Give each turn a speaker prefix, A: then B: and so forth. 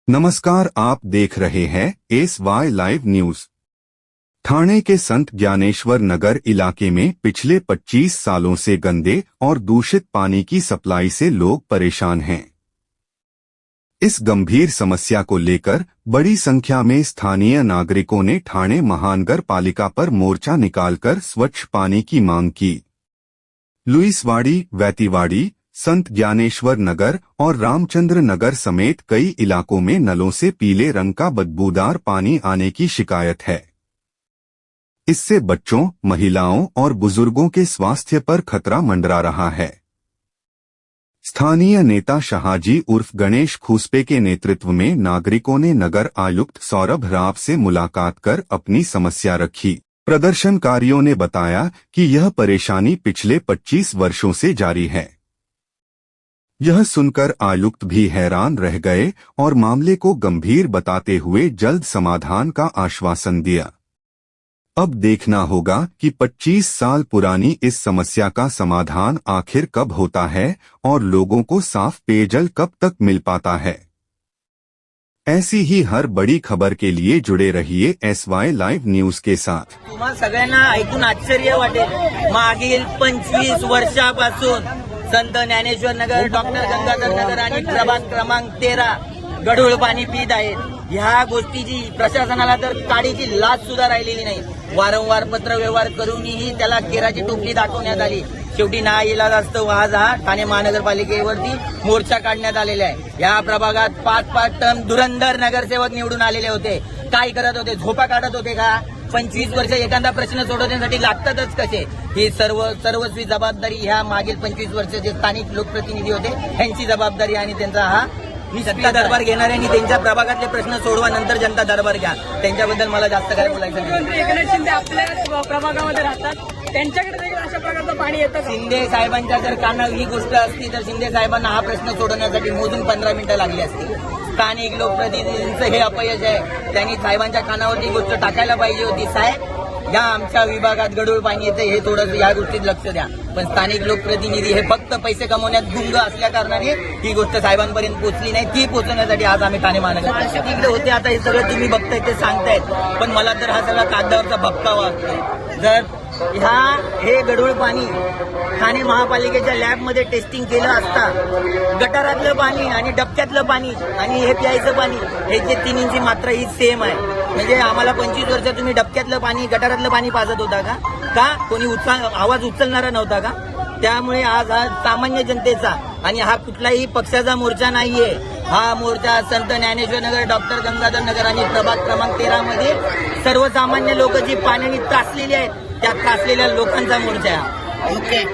A: नमस्कार, आप देख रहे हैं SY लाइव न्यूज। ठाणे के संत ज्ञानेश्वर नगर इलाके में पिछले 25 सालों से गंदे और दूषित पानी की सप्लाई से लोग परेशान हैं। इस गंभीर समस्या को लेकर बड़ी संख्या में स्थानीय नागरिकों ने ठाणे महानगर पालिका पर मोर्चा निकालकर स्वच्छ पानी की मांग की। लुईसवाड़ी, वैतीवाड़ी, संत ज्ञानेश्वर नगर और रामचंद्र नगर समेत कई इलाकों में नलों से पीले रंग का बदबूदार पानी आने की शिकायत है। इससे बच्चों, महिलाओं और बुजुर्गों के स्वास्थ्य पर खतरा मंडरा रहा है। स्थानीय नेता शाहजी उर्फ गणेश खुसपे के नेतृत्व में नागरिकों ने नगर आयुक्त सौरभ राव से मुलाकात कर अपनी समस्या रखी। प्रदर्शनकारियों ने बताया कि यह परेशानी पिछले 25 वर्षों से जारी है। यह सुनकर आयुक्त भी हैरान रह गए और मामले को गंभीर बताते हुए जल्द समाधान का आश्वासन दिया। अब देखना होगा कि 25 साल पुरानी इस समस्या का समाधान आखिर कब होता है और लोगों को साफ पेयजल कब तक मिल पाता है। ऐसी ही हर बड़ी खबर के लिए जुड़े रहिए SY लाइव न्यूज के साथ।
B: तुम्हा सगळ्यांना ऐकून आश्चर्य वाटेल, मागील 25 वर्षापासून संत ज्ञानेश्वर नगर, डॉक्टर गंगाधर नगर आणि प्रभाग क्रमांक 13 गढूळ पाणी पित आहेत। ह्या गोष्टीची प्रशासनाला तर काडीची लाज सुद्धा राहिलेली नाही। वारंवार पत्र व्यवहार करूनही त्याला केराची टोपली दाखवण्यात आली। शेवटी नाईलाज असतो आज हा ठाणे महानगरपालिकेवरती मोर्चा काढण्यात आलेला आहे। या प्रभागात 5 टर्म धुरंधर नगरसेवक निवडून आलेले होते। काय करत होते? झोपा काढत होते का? 25 वर्ष एखादा प्रश्न सोडवण्यासाठी लागतातच कसे? ही सर्वस्वी जबाबदारी ह्या मागील 25 वर्ष जे स्थानिक लोकप्रतिनिधी होते त्यांची जबाबदारी आणि त्यांचा हा जनता दरबार घेणार आहे आणि त्यांच्या प्रभागातले प्रश्न सोडवा, नंतर जनता दरबार घ्या। त्यांच्याबद्दल मला जास्त काय बोलायचं नाही।
C: मुख्यमंत्री एकनाथ शिंदे आपल्या प्रभागामध्ये राहतात, त्यांच्याकडे देखील अशा प्रकारचं पाणी येतं का?
B: शिंदे साहेबांच्या जर कानावर ही गोष्ट असती तर शिंदे साहेबांना हा प्रश्न सोडवण्यासाठी मोजून 15 मिनिटं लागली असती। स्थानिक लोकप्रतिनिधींचं हे अपयश आहे। त्यांनी साहेबांच्या कानावर ही गोष्ट टाकायला पाहिजे होती। साहेब, या आमच्या विभागात गढूळ पाणी येते, हे थोडंसं या गोष्टीत लक्ष द्या। पण स्थानिक लोकप्रतिनिधी हे फक्त पैसे कमवण्यात गुंग असल्या कारणाने ही गोष्ट साहेबांपर्यंत पोहोचली नाही। ती पोहोचवण्यासाठी आज आम्ही ठाणे महानगर तिकडे होते। आता हे सगळं तुम्ही बघताय ते सांगतायत, पण मला तर हा सगळा कागदावरचा भपका वाटतोय। जर हे गढूळ पाणी ठाणे महापालिकेच्या लॅबमध्ये टेस्टिंग केलं असता, गटारातलं पाणी आणि डबक्यातलं पाणी आणि हे प्यायचं पाणी हे जे तिन्हींची मात्रा ही सेम आहे। म्हणजे आम्हाला 25 वर्ष तुम्ही डबक्यातलं पाणी, गटारातलं पाणी पाजत होता का? कोणी आवाज उचलणारा नव्हता का? त्यामुळे आज हा सामान्य जनतेचा आणि हा कुठलाही पक्षाचा मोर्चा नाहीये। हा मोर्चा संत ज्ञानेश्वर नगर, डॉक्टर गंगाधर नगर आणि प्रभाग क्रमांक 13 मध्ये सर्वसामान्य लोक जी पाण्याने त्रासलेली आहेत त्या त्रासलेल्या लोकांचा मोर्चा आहे।
C: ओके।